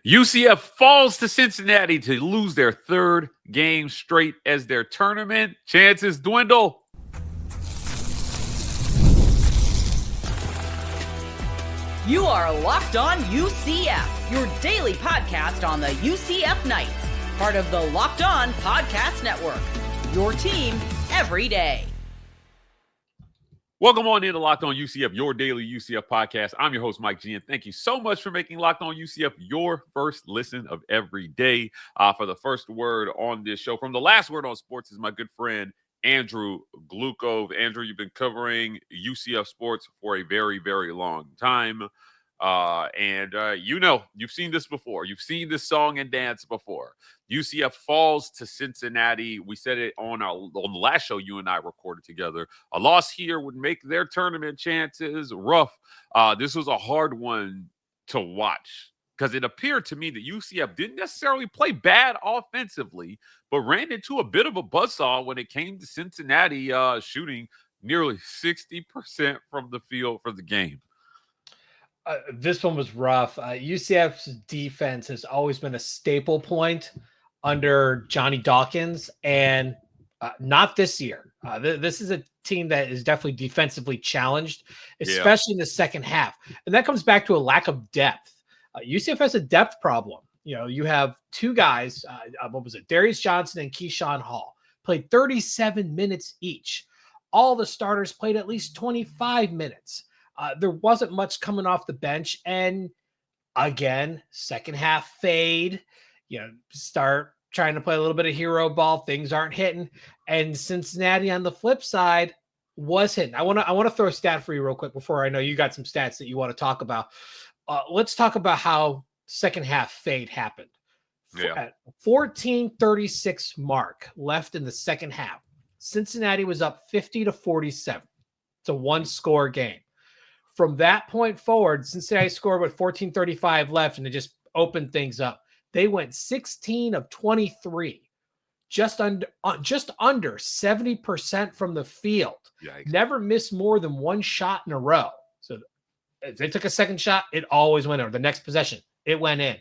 UCF falls to Cincinnati to lose their third game straight as their tournament chances dwindle. You are Locked On UCF, your daily podcast on the UCF Knights, part of the Locked On Podcast Network, your team every day. Welcome on into Locked On UCF, your daily UCF podcast. I'm your host, Mike G, and thank you so much for making Locked On UCF your first listen of every day. For the first word on this show, from the last word on sports, is my good friend, Andrew Gluchov. Andrew, you've been covering UCF sports for a very, very long time. You've seen this before. You've seen this song and dance before. UCF falls to Cincinnati. We said it on the last show you and I recorded together. A loss here would make their tournament chances rough. This was a hard one to watch because it appeared to me that UCF didn't necessarily play bad offensively, but ran into a bit of a buzzsaw when it came to Cincinnati shooting nearly 60% from the field for the game. This one was rough. UCF's defense has always been a staple point under Johnny Dawkins, and not this year. This is a team that is definitely defensively challenged, especially in the second half. And that comes back to a lack of depth. UCF has a depth problem. You know, you have two guys, Darius Johnson and Keyshawn Hall, played 37 minutes each. All the starters played at least 25 minutes. There wasn't much coming off the bench. And again, second half fade, start trying to play a little bit of hero ball. Things aren't hitting. And Cincinnati on the flip side was hitting. I want to throw a stat for you real quick before I know you got some stats that you want to talk about. Let's talk about how second half fade happened. At 14:36 mark left in the second half, Cincinnati was up 50-47. It's a one-score game. From that point forward, Cincinnati scored with 14:35 left, and it just opened things up. They went 16 of 23, just under 70% from the field. Yikes. Never missed more than one shot in a row. So if they took a second shot, it always went over. The next possession, it went in.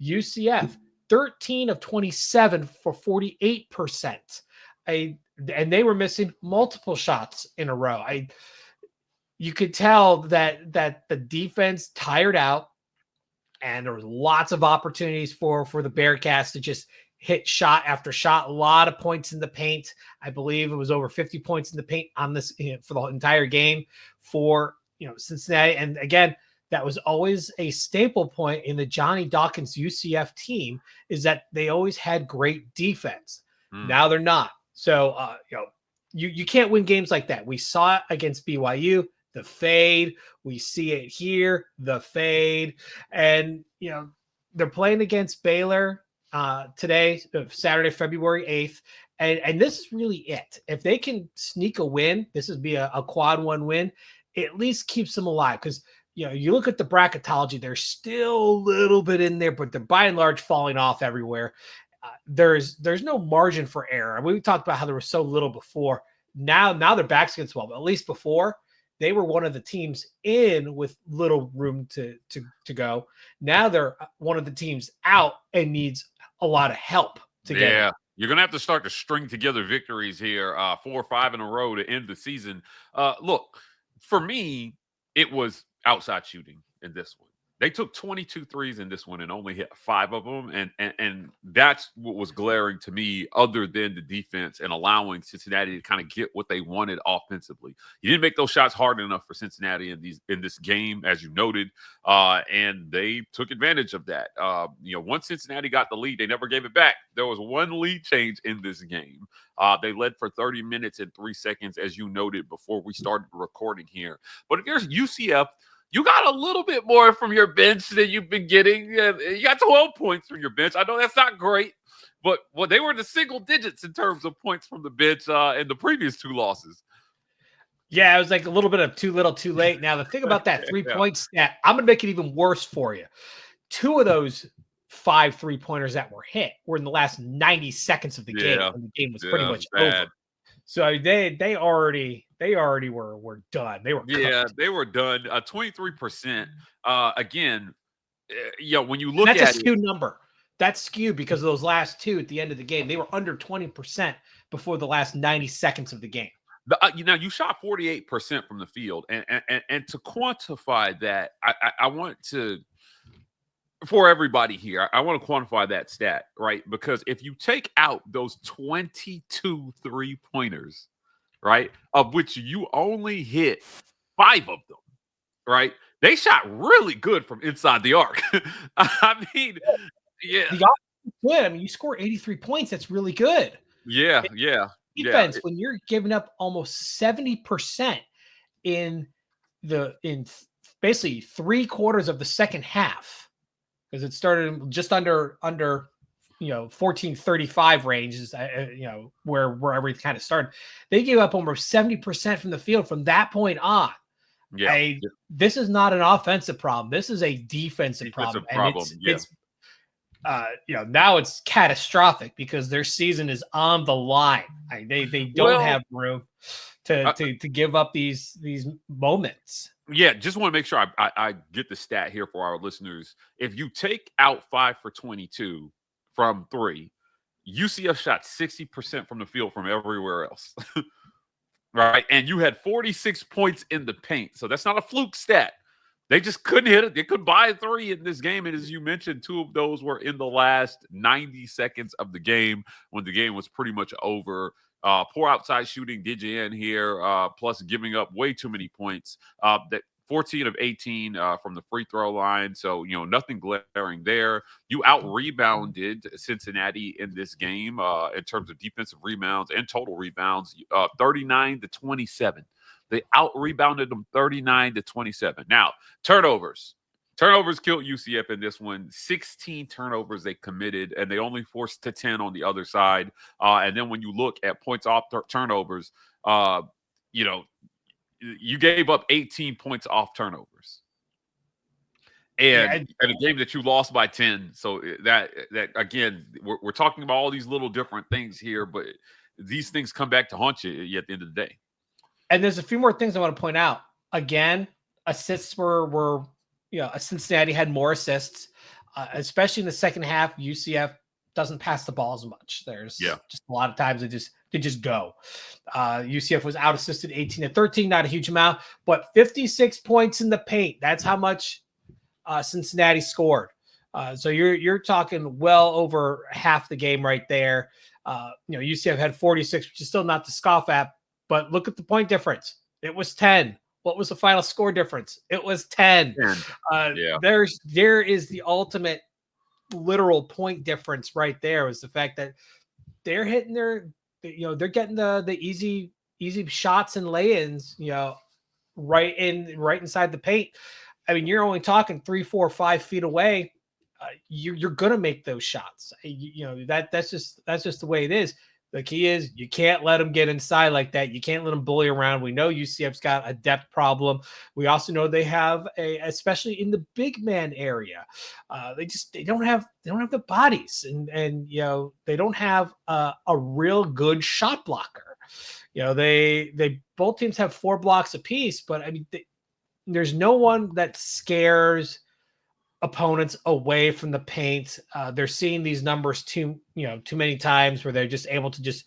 UCF, 13 of 27 for 48%. And they were missing multiple shots in a row. You could tell that the defense tired out, and there was lots of opportunities for the Bearcats to just hit shot after shot. A lot of points in the paint. I believe it was over 50 points in the paint on this for the entire game for Cincinnati. And again, that was always a staple point in the Johnny Dawkins UCF team, is that they always had great defense. Now they're not. So you can't win games like that. We saw it against BYU. The fade, we see it here, the fade. And, they're playing against Baylor today, Saturday, February 8th. And this is really it. If they can sneak a win, this would be a quad one win. It at least keeps them alive. Because, you look at the bracketology, they're still a little bit in there, but they're by and large falling off everywhere. There's no margin for error. We talked about how there was so little before. Now their backs against the wall, but at least before, they were one of the teams in with little room to go. Now they're one of the teams out and needs a lot of help to get. Yeah, you're going to have to start to string together victories here, 4 or 5 in a row to end the season. Look, for me, it was outside shooting in this one. They took 22 threes in this one and only hit 5 of them. And that's what was glaring to me, other than the defense and allowing Cincinnati to kind of get what they wanted offensively. You didn't make those shots hard enough for Cincinnati in this game, as you noted, and they took advantage of that. Once Cincinnati got the lead, they never gave it back. There was one lead change in this game. They led for 30 minutes and 3 seconds, as you noted before we started recording here. But if there's UCF, you got a little bit more from your bench than you've been getting. You got 12 points from your bench. I know that's not great, but they were in the single digits in terms of points from the bench in the previous 2 losses. Yeah, it was like a little bit of too little, too late. Now, the thing about that 3-point stat, I'm going to make it even worse for you. 2 of those 5 3-pointers that were hit were in the last 90 seconds of the game, when the game was pretty much over. So they already were done. They were cooked. They were done. 23%. Again, when you look at that's a skewed number. That's skewed because of those last two at the end of the game. They were under 20% before the last 90 seconds of the game. You shot 48% from the field, and to quantify that, I want to, for everybody here, I want to quantify that stat, right? Because if you take out those 22 3-pointers, right, of which you only hit 5 of them, right? They shot really good from inside the arc. I mean, yeah. The offense is good. I mean, you score 83 points. That's really good. Yeah. Defense, when you're giving up almost 70% in basically 3/4 of the second half, because it started just under 14:35 range is where everything kind of started. They gave up almost 70% from the field from that point on. Yeah, this is not an offensive problem. This is a defensive problem. And it's now it's catastrophic because their season is on the line. They don't have room to give up these moments. Yeah, just want to make sure I get the stat here for our listeners. If you take out 5 for 22 from 3, UCF shot 60% from the field from everywhere else. Right. And you had 46 points in the paint. So that's not a fluke stat. They just couldn't hit it. They couldn't buy a 3 in this game. And as you mentioned, 2 of those were in the last 90 seconds of the game when the game was pretty much over. Poor outside shooting did you in here, plus giving up way too many points. That 14 of 18 from the free throw line. So, nothing glaring there. You out-rebounded Cincinnati in this game in terms of defensive rebounds and total rebounds, 39-27. They out-rebounded them 39-27. Now, turnovers. Turnovers killed UCF in this one. 16 turnovers they committed, and they only forced to 10 on the other side. And then when you look at points off turnovers, you gave up 18 points off turnovers. And a game that you lost by 10. So that again, we're talking about all these little different things here, but these things come back to haunt you at the end of the day. And there's a few more things I want to point out. Again, assists were Cincinnati had more assists, especially in the second half. UCF doesn't pass the ball as much. There's just a lot of times they just go. UCF was out assisted 18-13, not a huge amount, but 56 points in the paint. That's how much Cincinnati scored. So you're talking well over half the game right there. UCF had 46, which is still not to scoff at, but look at the point difference. It was 10. What was the final score difference? It was 10. There is the ultimate literal point difference right there, was the fact that they're hitting they're getting the easy shots and lay-ins, right inside the paint. I mean, you're only talking 3, 4, 5 feet away. You're gonna make those shots. That's just the way it is. The key is you can't let them get inside like that. You can't let them bully around. We know UCF's got a depth problem. We also know they have especially in the big man area, they don't have the bodies, and they don't have a real good shot blocker. They both teams have 4 blocks apiece, but I mean, there's no one that scares opponents away from the paint. They're seeing these numbers too many times where they're just able to just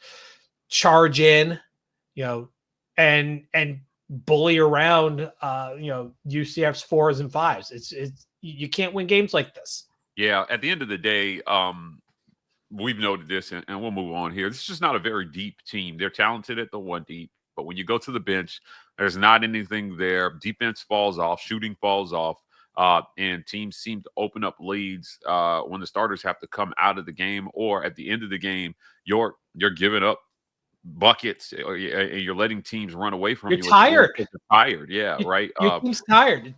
charge in, and bully around, UCF's 4s and 5s. It's you can't win games like this. Yeah. At the end of the day, we've noted this, and we'll move on here. This is just not a very deep team. They're talented at the 1 deep, but when you go to the bench, there's not anything there. Defense falls off, shooting falls off. And teams seem to open up leads when the starters have to come out of the game, or at the end of the game, you're giving up buckets, and you're letting teams run away from you. You're tired. Yeah, right. Your team's tired.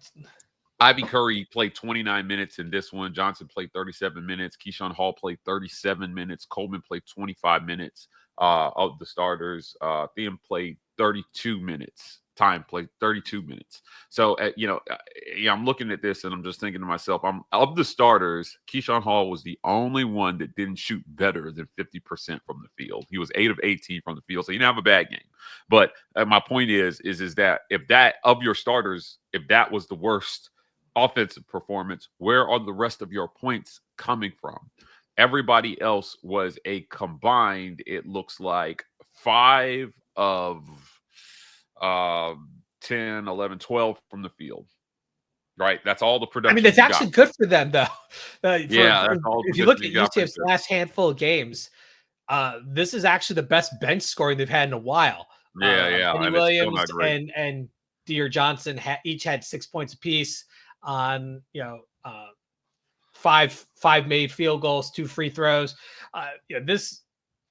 Ivy Curry played 29 minutes in this one. Johnson played 37 minutes. Keyshawn Hall played 37 minutes. Coleman played 25 minutes of the starters. Thiem played 32 minutes. Time played 32 minutes. So, I'm looking at this and I'm just thinking to myself, of the starters, Keyshawn Hall was the only one that didn't shoot better than 50% from the field. He was 8 of 18 from the field, so he didn't have a bad game. But my point is that if that of your starters, if that was the worst offensive performance. Where are the rest of your points coming from? Everybody else was a combined, it looks like 5 of 10, 11, 12 from the field. Right? That's all the production. I mean, that's actually good for them, though. That's all if you look at UCF's last handful of games, this is actually the best bench scoring they've had in a while. Kenny Williams and Dear Johnson each had 6 points apiece on, five made field goals, 2 free throws. This,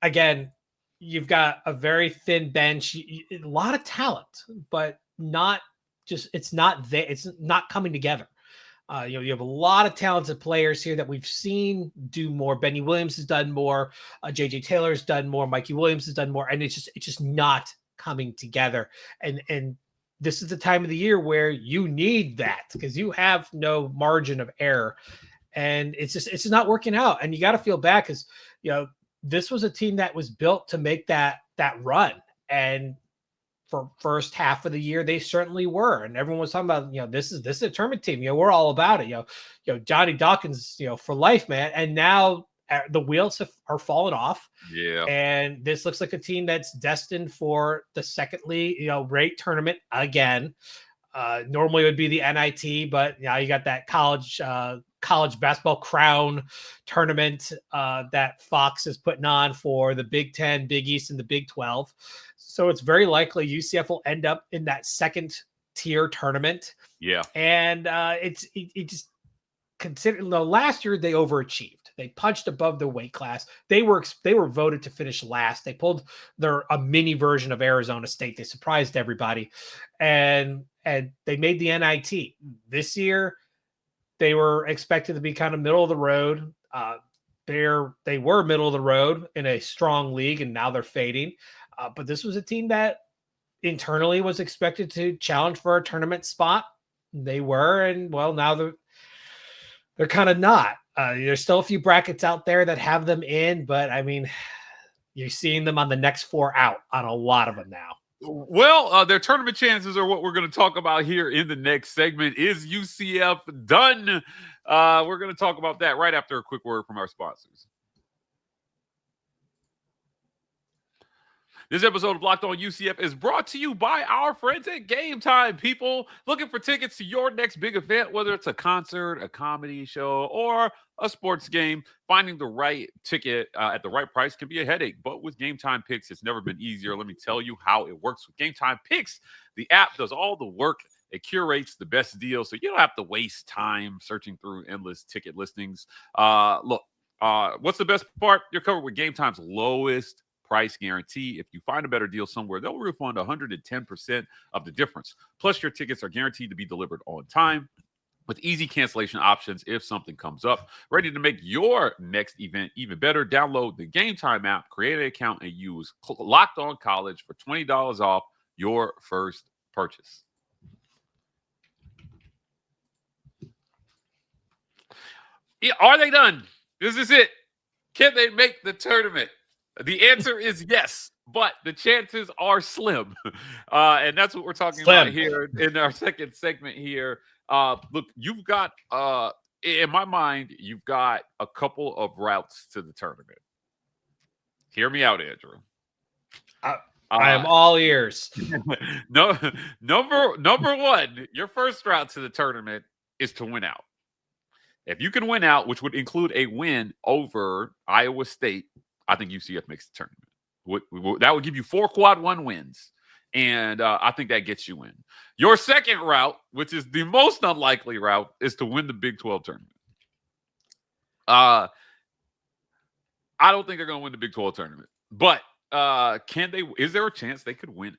again, you've got a very thin bench, a lot of talent, but it's not coming together. You have a lot of talented players here that we've seen do more. Benny Williams has done more. JJ Taylor's done more. Mikey Williams has done more, and it's just not coming together. And this is the time of the year where you need that, because you have no margin of error, and it's just not working out. And you got to feel bad, because this was a team that was built to make that run, and for first half of the year, they certainly were. And everyone was talking about, this is a tournament team. We're all about it. Johnny Dawkins, for life, man. And now the wheels are falling off. Yeah. And this looks like a team that's destined for the secondly, rate tournament again. Normally it would be the NIT, but now you got that college basketball crown tournament that Fox is putting on for the Big 10, Big East, and the Big 12. So it's very likely UCF will end up in that second tier tournament. Yeah. And it just consider last year they overachieved. They punched above their weight class. They were voted to finish last. They pulled a mini version of Arizona State. They surprised everybody, and they made the NIT. This year, they were expected to be kind of middle of the road. They were middle of the road in a strong league, and now they're fading. But this was a team that internally was expected to challenge for a tournament spot. They were, and now they're kind of not. There's still a few brackets out there that have them in, but I mean, you're seeing them on the next 4 out on a lot of them now. Well, their tournament chances are what we're going to talk about here in the next segment. Is UCF done? We're going to talk about that right after a quick word from our sponsors. This episode of Locked On UCF is brought to you by our friends at Game Time. People looking for tickets to your next big event, whether it's a concert, a comedy show, or a sports game, finding the right ticket at the right price can be a headache. But with Game Time Picks, it's never been easier. Let me tell you how it works with Game Time Picks. The app does all the work. It curates the best deals, so you don't have to waste time searching through endless ticket listings. What's the best part? You're covered with Game Time's lowest price guarantee. If you find a better deal somewhere, they'll refund 110% of the difference. Plus, your tickets are guaranteed to be delivered on time with easy cancellation options if something comes up. Ready to make your next event even better? Download the Game Time app, create an account, and use Locked On College for $20 off your first purchase. Are they done? This is it. Can they make the tournament? The answer is yes, but the chances are slim. And that's what we're talking about here in our second segment here. Look, you've got, in my mind, you've got a couple of routes to the tournament. Hear me out, Andrew. I am all ears. Number one, your first route to the tournament is to win out. If you can win out, which would include a win over Iowa State, I think UCF makes the tournament. That would give you 4 quad 1 wins, and I think that gets you in. Your second route, which is the most unlikely route, is to win the Big 12 tournament. I don't think they're going to win the Big 12 tournament, but can they? Is there a chance they could win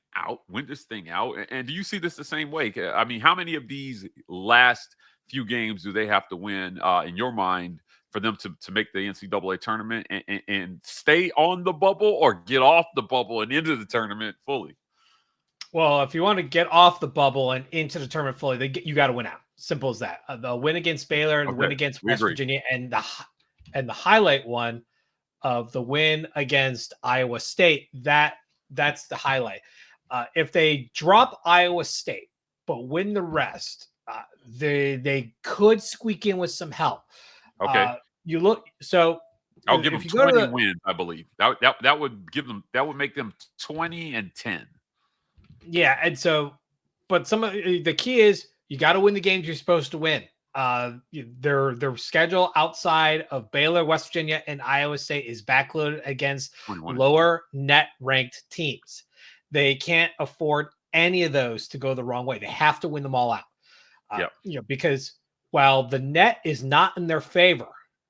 this thing out? And do you see this the same way? I mean, how many of these last few games do they have to win in your mind for them to make the NCAA tournament and stay on the bubble, or get off the bubble and into the tournament fully? Well, if you want to get off the bubble and into the tournament fully, you got to win out. Simple as that. The win against Baylor and the win against West Virginia, and the highlight one of the win against Iowa State. That's the highlight. If they drop Iowa State but win the rest, They could squeak in with some help. Okay. You look, so I'll give them 20 wins, I believe. That would make them 20-10. Yeah, and so, but some of the key is you got to win the games you're supposed to win. Their schedule outside of Baylor, West Virginia, and Iowa State is backloaded against lower net ranked teams. They can't afford any of those to go the wrong way. They have to win them all out. Because while the net is not in their favor,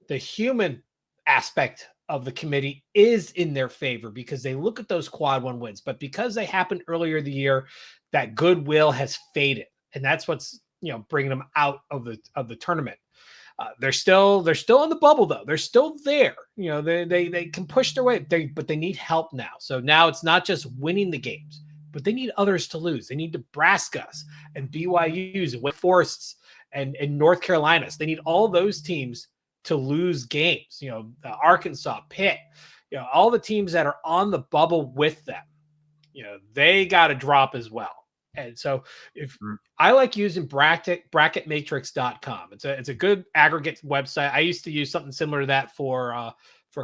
the human aspect of the committee is in their favor because they look at those quad one wins, but because they happened earlier in the year, that goodwill has faded, and that's what's bringing them out of the tournament. They're still in the bubble though. They're still there. They can push their way, but they need help now. So now it's not just winning the games, but they need others to lose. They need Nebraska's and BYU's and Wake Forest's and North Carolina's. They need all those teams to lose games. Arkansas, Pitt, all the teams that are on the bubble with them, they got to drop as well. And so if I like using bracketmatrix.com, it's a good aggregate website. I used to use something similar to that for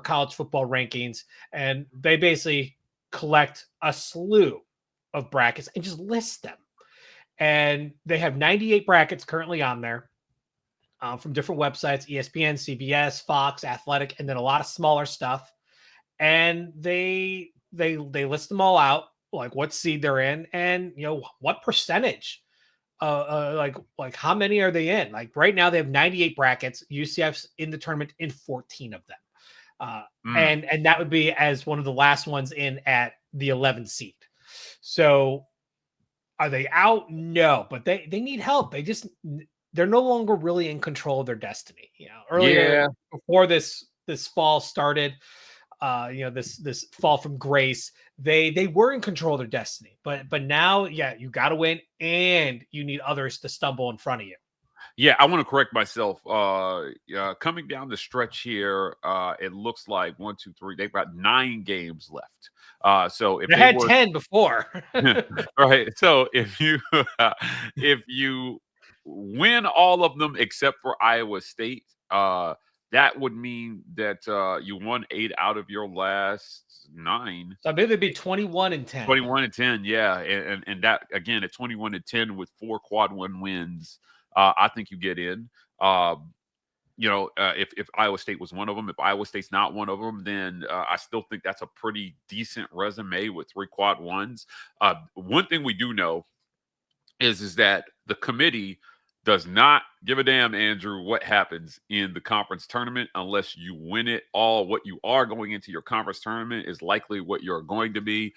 college football rankings, and they basically collect a slew of brackets and just list them. And they have 98 brackets currently on there. From different websites, ESPN, CBS, Fox, Athletic, and then a lot of smaller stuff. And they list them all out, like what seed they're in, and what percentage, like how many are they in? Like right now they have 98 brackets. UCF's in the tournament in 14 of them, and that would be as one of the last ones in at the 11th seed. So are they out? No, but they need help. They're no longer really in control of their destiny. Earlier before this fall started, this fall from grace, they were in control of their destiny. But now, you got to win, and you need others to stumble in front of you. Yeah, I want to correct myself. Coming down the stretch here, it looks like 1, 2, 3. They've got 9 games left. So if they had 10 before, right? So if you win all of them except for Iowa State, that would mean that you won 8 out of your last 9. So I believe it'd be 21-10. 21-10, yeah, and that again at 21-10 with 4 quad one wins, I think you get in. If Iowa State was one of them, if Iowa State's not one of them, then I still think that's a pretty decent resume with 3 quad ones. One thing we do know is that the committee does not give a damn, Andrew, what happens in the conference tournament unless you win it all. What you are going into your conference tournament is likely what you're going to be.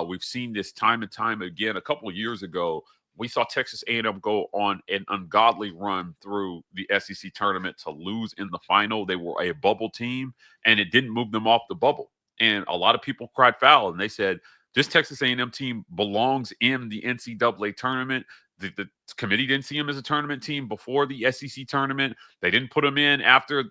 We've seen this time and time again. A couple of years ago, we saw Texas A&M go on an ungodly run through the SEC tournament to lose in the final. They were a bubble team, and it didn't move them off the bubble. And a lot of people cried foul, and they said, this Texas A&M team belongs in the NCAA tournament. The committee didn't see him as a tournament team before the SEC tournament. They didn't put him in after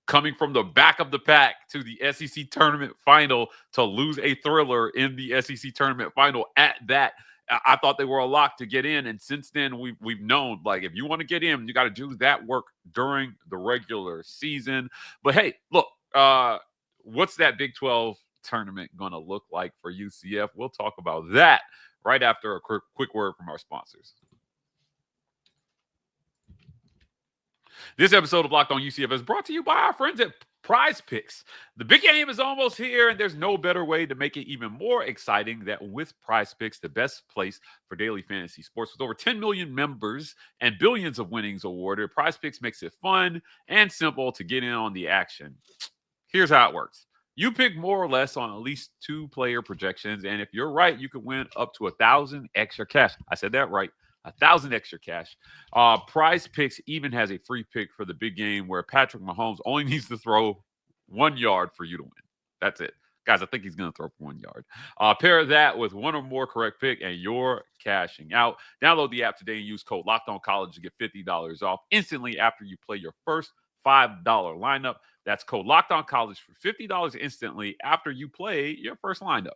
coming from the back of the pack to the SEC tournament final to lose a thriller in the SEC tournament final. At that, I thought they were a lock to get in. And since then, we've known, like, if you want to get in, you got to do that work during the regular season. But hey, look, what's that Big 12 tournament going to look like for UCF? We'll talk about that right after a quick word from our sponsors. This episode of Locked On UCF is brought to you by our friends at Prize Picks. The big game is almost here, and there's no better way to make it even more exciting than with Prize Picks, the best place for daily fantasy sports. With over 10 million members and billions of winnings awarded, Prize Picks makes it fun and simple to get in on the action. Here's how it works. You pick more or less on at least 2 player projections, and if you're right, you can win up to 1,000 extra cash. I said that right. 1,000 extra cash. Prize Picks even has a free pick for the big game where Patrick Mahomes only needs to throw 1 yard for you to win. That's it. Guys, I think he's going to throw for 1 yard. Pair that with 1 or more correct pick, and you're cashing out. Download the app today and use code LOCKEDONCollege to get $50 off instantly after you play your first $5 lineup. That's code LOCKEDONCollege for $50 instantly after you play your first lineup.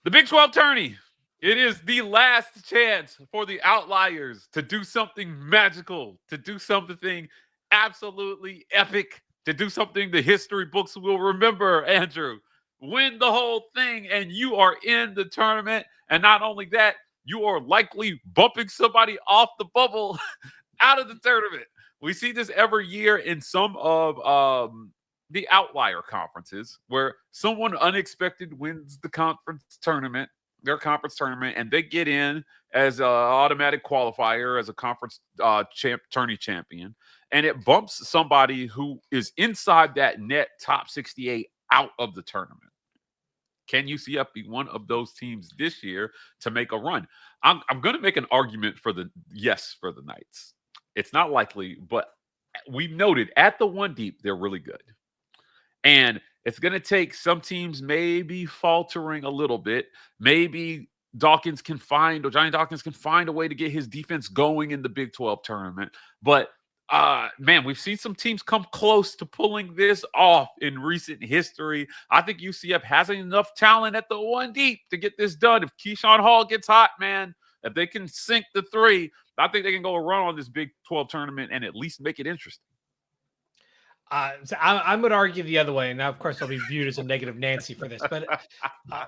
The Big 12 tourney. It is the last chance for the outliers to do something magical, to do something absolutely epic, to do something the history books will remember, Andrew. Win the whole thing, and you are in the tournament. And not only that, you are likely bumping somebody off the bubble out of the tournament. We see this every year in some of the outlier conferences where someone unexpected wins the their conference tournament, and they get in as an automatic qualifier, as a conference tourney champion, and it bumps somebody who is inside that net top 68 out of the tournament. Can UCF be one of those teams this year to make a run? I'm going to make an argument for the Knights. It's not likely, but we've noted at the one deep, they're really good. And it's going to take some teams maybe faltering a little bit. Maybe Johnny Dawkins can find a way to get his defense going in the Big 12 tournament. But, man, we've seen some teams come close to pulling this off in recent history. I think UCF has enough talent at the one deep to get this done. If Keyshawn Hall gets hot, man, if they can sink the three, I think they can go a run on this Big 12 tournament and at least make it interesting. So I'm going to argue the other way. And now, of course, I'll be viewed as a negative Nancy for this. But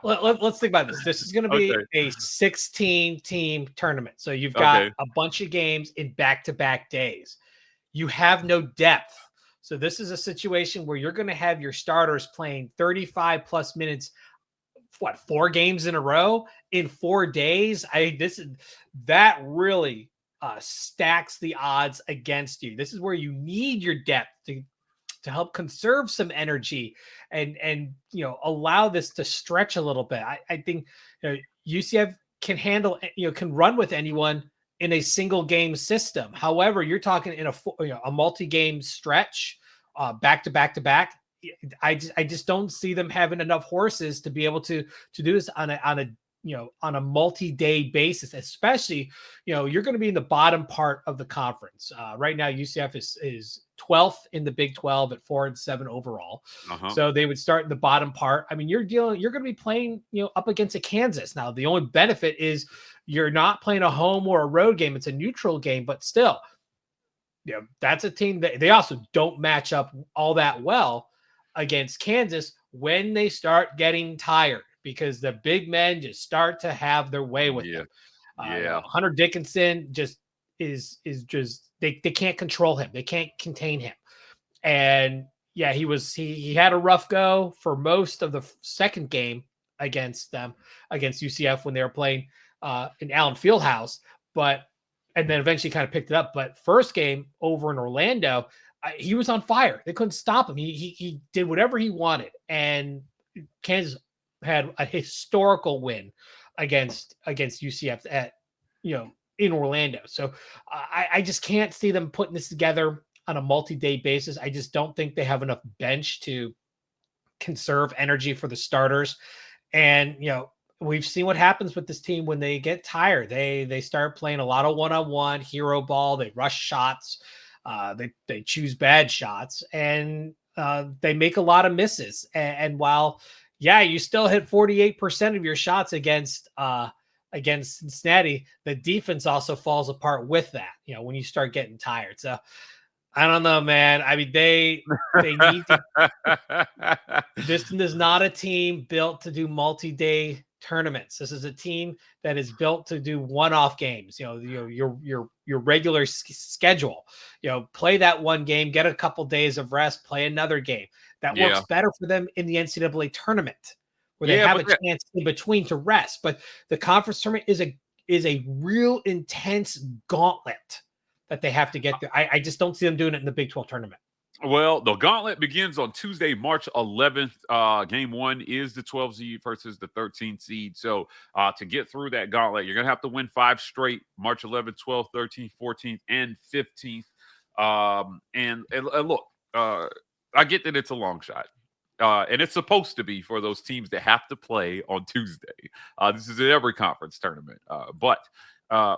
let's think about this. This is going to be a 16-team tournament. So you've got a bunch of games in back-to-back days. You have no depth. So this is a situation where you're going to have your starters playing 35-plus minutes, 4 games in a row in 4 days? That really stacks the odds against you. This is where you need your depth to help conserve some energy and allow this to stretch a little bit. I think UCF can run with anyone in a single game system. However, you're talking in a multi-game stretch, back to back to back. I just don't see them having enough horses to be able to do this on a multi-day basis, especially, you're going to be in the bottom part of the conference. Right now, UCF is 12th in the Big 12 at 4-7 overall. So they would start in the bottom part. I mean, you're going to be playing, up against a Kansas. Now, the only benefit is you're not playing a home or a road game. It's a neutral game, but still, that's a team that they also don't match up all that well against Kansas when they start getting tired, because the big men just start to have their way with them. Hunter Dickinson just is they can't control him. They can't contain him. And he had a rough go for most of the second game against UCF when they were playing in Allen Fieldhouse, and then eventually kind of picked it up. But first game over in Orlando, he was on fire. They couldn't stop him. He did whatever he wanted. And Kansas had a historical win against UCF in Orlando. So I just can't see them putting this together on a multi-day basis. I just don't think they have enough bench to conserve energy for the starters. And, we've seen what happens with this team when they get tired. They start playing a lot of one-on-one hero ball. They rush shots. They choose bad shots, and they make a lot of misses. And while, you still hit 48% of your shots against Cincinnati, the defense also falls apart with that, when you start getting tired. So I don't know, man. I mean, they need to. This is not a team built to do multi-day tournaments. This is a team that is built to do one-off games. Your regular schedule. Play that one game, get a couple days of rest, play another game. That works better for them in the NCAA tournament, where they have a chance in between to rest. But the conference tournament is a real intense gauntlet that they have to get through. I just don't see them doing it in the Big 12 tournament. Well, the gauntlet begins on Tuesday, March 11th. Game 1 is the 12 seed versus the 13 seed. So to get through that gauntlet, you're going to have to win 5 straight, March 11th, 12th, 13th, 14th, and 15th. And look, I get that it's a long shot. And it's supposed to be for those teams that have to play on Tuesday. This is in every conference tournament. But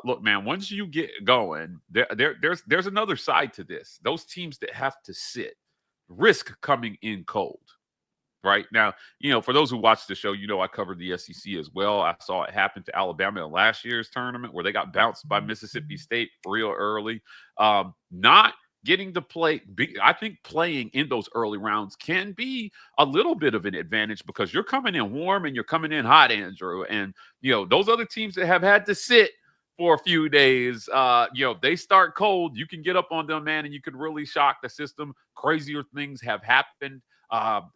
look, man, once you get going, there's another side to this. Those teams that have to sit risk coming in cold. right? Now, for those who watch the show, I covered the SEC as well. I saw it happen to Alabama in last year's tournament where they got bounced by Mississippi State real early. Not getting to play, I think playing in those early rounds can be a little bit of an advantage because you're coming in warm and you're coming in hot, Andrew. And, those other teams that have had to sit for a few days, they start cold. You can get up on them, man, and you can really shock the system. Crazier things have happened.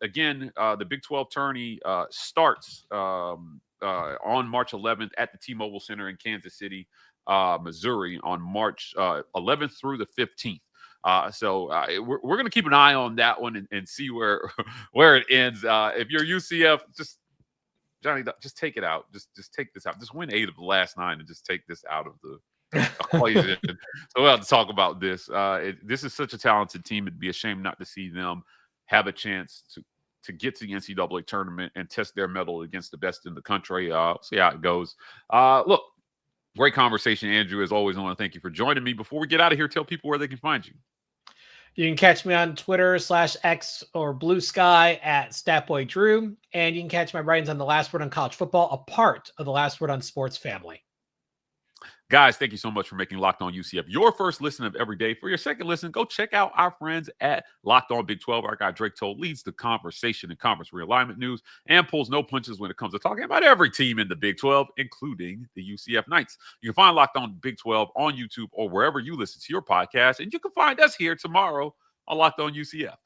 Again, the Big 12 tourney starts on March 11th at the T-Mobile Center in Kansas City, Missouri on March 11th through the 15th. So we're going to keep an eye on that one and see where it ends. If you're UCF, Johnny, just take it out. Just take this out. Just win 8 of the last 9 and just take this out of the equation. So we'll have to talk about this. This is such a talented team. It'd be a shame not to see them have a chance to get to the NCAA tournament and test their mettle against the best in the country. See how it goes. Look, great conversation, Andrew. As always, I want to thank you for joining me. Before we get out of here, tell people where they can find you. You can catch me on Twitter /X or Blue Sky at StatBoyDrew. And you can catch my writings on The Last Word on College Football, a part of The Last Word on Sports family. Guys, thank you so much for making Locked On UCF your first listen of every day. For your second listen, go check out our friends at Locked On Big 12. Our guy Drake Toll leads the conversation in conference realignment news and pulls no punches when it comes to talking about every team in the Big 12, including the UCF Knights. You can find Locked On Big 12 on YouTube or wherever you listen to your podcast, and you can find us here tomorrow on Locked On UCF.